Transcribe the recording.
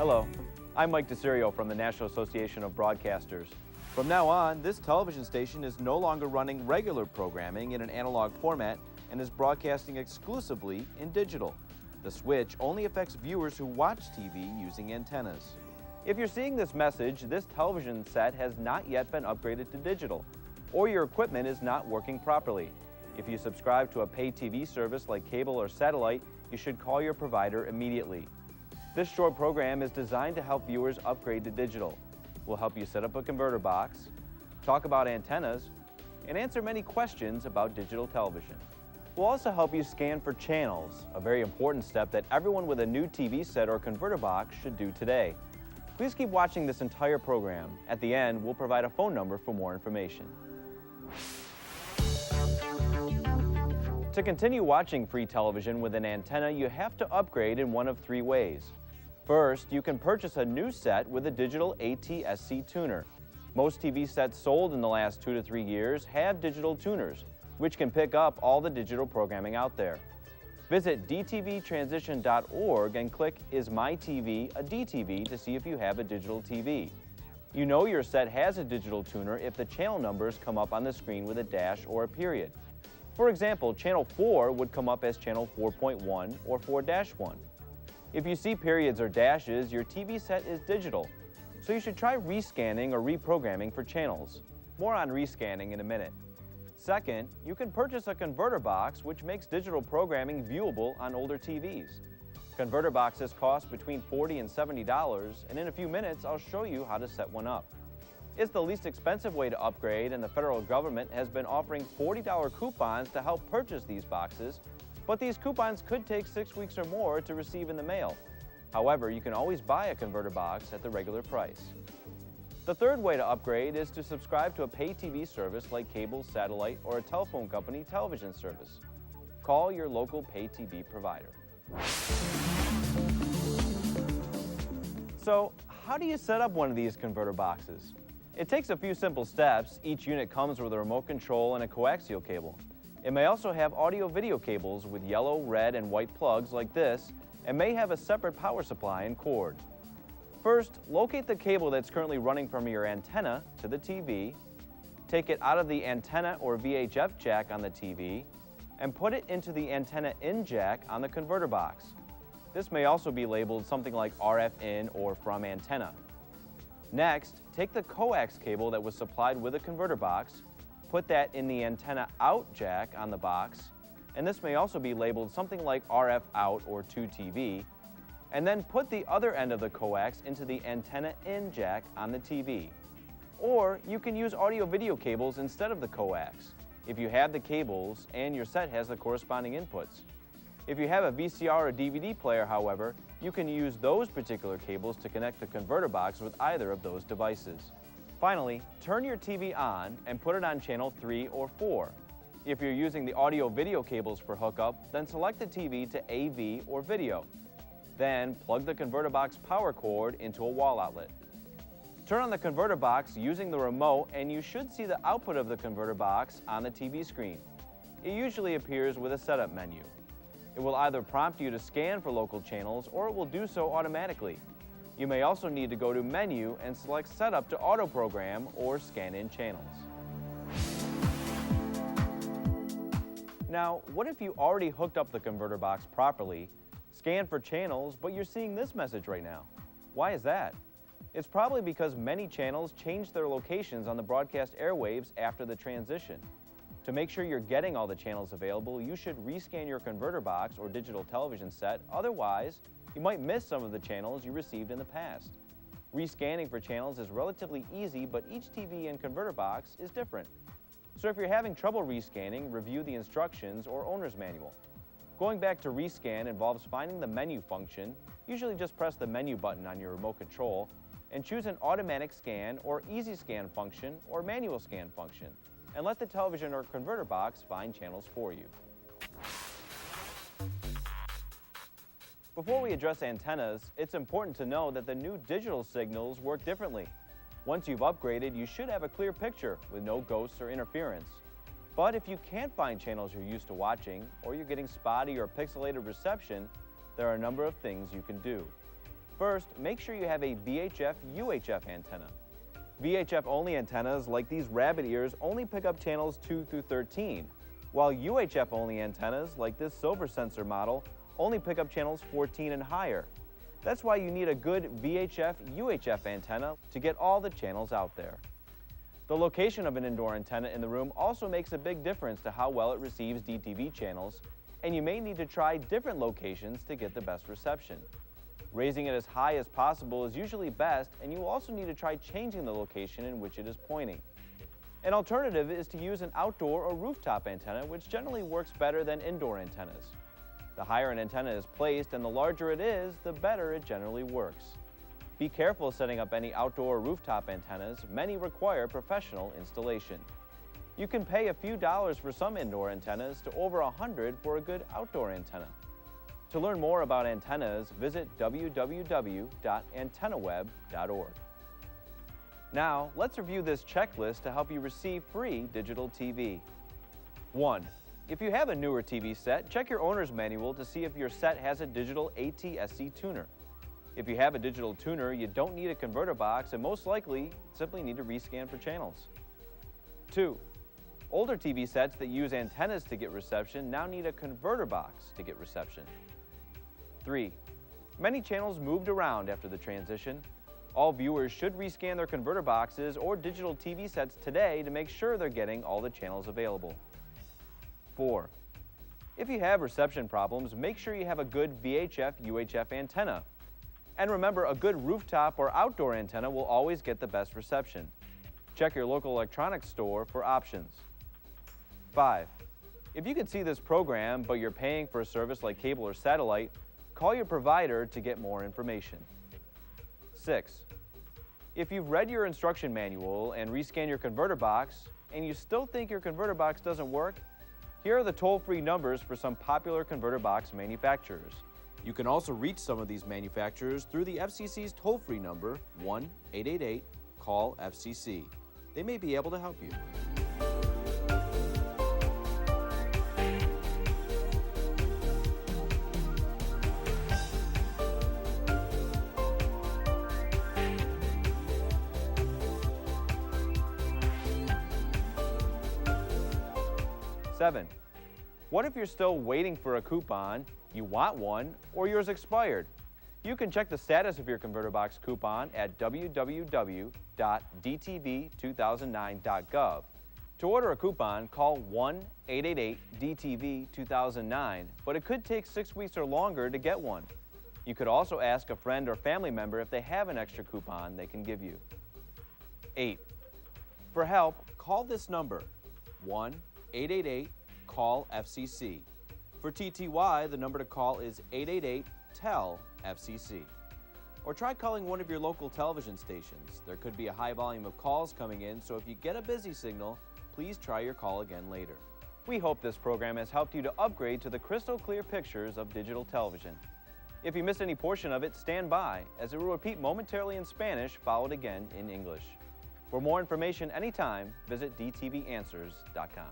Hello, I'm Mike DeCirio from the National Association of Broadcasters. From now on, this television station is no longer running regular programming in an analog format and is broadcasting exclusively in digital. The switch only affects viewers who watch TV using antennas. If you're seeing this message, this television set has not yet been upgraded to digital, or your equipment is not working properly. If you subscribe to a pay TV service like cable or satellite, you should call your provider immediately. This short program is designed to help viewers upgrade to digital. We'll help you set up a converter box, talk about antennas, and answer many questions about digital television. We'll also help you scan for channels, a very important step that everyone with a new TV set or converter box should do today. Please keep watching this entire program. At the end, we'll provide a phone number for more information. To continue watching free television with an antenna, you have to upgrade in one of three ways. First, you can purchase a new set with a digital ATSC tuner. Most TV sets sold in the last 2 to 3 years have digital tuners, which can pick up all the digital programming out there. Visit dtvtransition.org and click Is My TV a DTV to see if you have a digital TV. You know your set has a digital tuner if the channel numbers come up on the screen with a dash or a period. For example, channel 4 would come up as channel 4.1 or 4-1. If you see periods or dashes, your TV set is digital, so you should try rescanning or reprogramming for channels. More on rescanning in a minute. Second, you can purchase a converter box which makes digital programming viewable on older TVs. Converter boxes cost between $40 and $70, and in a few minutes I'll show you how to set one up. It's the least expensive way to upgrade, and the federal government has been offering $40 coupons to help purchase these boxes, but these coupons could take 6 weeks or more to receive in the mail. However, you can always buy a converter box at the regular price. The third way to upgrade is to subscribe to a pay TV service like cable, satellite, or a telephone company television service. Call your local pay TV provider. So, how do you set up one of these converter boxes? It takes a few simple steps. Each unit comes with a remote control and a coaxial cable. It may also have audio-video cables with yellow, red, and white plugs like this, and may have a separate power supply and cord. First, locate the cable that's currently running from your antenna to the TV, take it out of the antenna or VHF jack on the TV, and put it into the antenna in jack on the converter box. This may also be labeled something like RF in or from antenna. Next, take the coax cable that was supplied with the converter box, put that in the antenna out jack on the box, and this may also be labeled something like RF out or to TV, and then put the other end of the coax into the antenna in jack on the TV. Or you can use audio-video cables instead of the coax, if you have the cables and your set has the corresponding inputs. If you have a VCR or DVD player, however, you can use those particular cables to connect the converter box with either of those devices. Finally, turn your TV on and put it on channel 3 or 4. If you're using the audio-video cables for hookup, then select the TV to AV or video. Then plug the converter box power cord into a wall outlet. Turn on the converter box using the remote and you should see the output of the converter box on the TV screen. It usually appears with a setup menu. It will either prompt you to scan for local channels or it will do so automatically. You may also need to go to Menu and select Setup to auto program or scan in channels. Now, what if you already hooked up the converter box properly, scan for channels, but you're seeing this message right now? Why is that? It's probably because many channels changed their locations on the broadcast airwaves after the transition. To make sure you're getting all the channels available, you should rescan your converter box or digital television set. Otherwise, you might miss some of the channels you received in the past. Rescanning for channels is relatively easy, but each TV and converter box is different. So if you're having trouble rescanning, review the instructions or owner's manual. Going back to rescan involves finding the menu function. Usually just press the menu button on your remote control and choose an automatic scan or easy scan function or manual scan function, and let the television or converter box find channels for you. Before we address antennas, it's important to know that the new digital signals work differently. Once you've upgraded, you should have a clear picture with no ghosts or interference. But if you can't find channels you're used to watching, or you're getting spotty or pixelated reception, there are a number of things you can do. First, make sure you have a VHF-UHF antenna. VHF-only antennas like these rabbit ears only pick up channels 2 through 13, while UHF-only antennas like this silver sensor model only pick up channels 14 and higher. That's why you need a good VHF-UHF antenna to get all the channels out there. The location of an indoor antenna in the room also makes a big difference to how well it receives DTV channels, and you may need to try different locations to get the best reception. Raising it as high as possible is usually best, and you will also need to try changing the location in which it is pointing. An alternative is to use an outdoor or rooftop antenna, which generally works better than indoor antennas. The higher an antenna is placed and the larger it is, the better it generally works. Be careful setting up any outdoor or rooftop antennas. Many require professional installation. You can pay a few dollars for some indoor antennas to over $100 for a good outdoor antenna. To learn more about antennas, visit www.antennaweb.org. Now, let's review this checklist to help you receive free digital TV. 1. If you have a newer TV set, check your owner's manual to see if your set has a digital ATSC tuner. If you have a digital tuner, you don't need a converter box and most likely simply need to rescan for channels. 2. Older TV sets that use antennas to get reception now need a converter box to get reception. 3. Many channels moved around after the transition. All viewers should rescan their converter boxes or digital TV sets today to make sure they're getting all the channels available. 4. If you have reception problems, make sure you have a good VHF-UHF antenna. And remember, a good rooftop or outdoor antenna will always get the best reception. Check your local electronics store for options. 5. If you can see this program, but you're paying for a service like cable or satellite, call your provider to get more information. 6. If you've read your instruction manual and rescan your converter box, and you still think your converter box doesn't work, here are the toll-free numbers for some popular converter box manufacturers. You can also reach some of these manufacturers through the FCC's toll-free number, 1-888-CALL-FCC. They may be able to help you. Seven. What if you're still waiting for a coupon, you want one, or yours expired? You can check the status of your converter box coupon at www.dtv2009.gov. To order a coupon, call 1-888-DTV-2009, but it could take 6 weeks or longer to get one. You could also ask a friend or family member if they have an extra coupon they can give you. 8. For help, call this number, 1-888-CALL-FCC. For TTY, the number to call is 888-TEL-FCC. Or try calling one of your local television stations. There could be a high volume of calls coming in, so if you get a busy signal, please try your call again later. We hope this program has helped you to upgrade to the crystal clear pictures of digital television. If you missed any portion of it, stand by, as it will repeat momentarily in Spanish, followed again in English. For more information anytime, visit dtvanswers.com.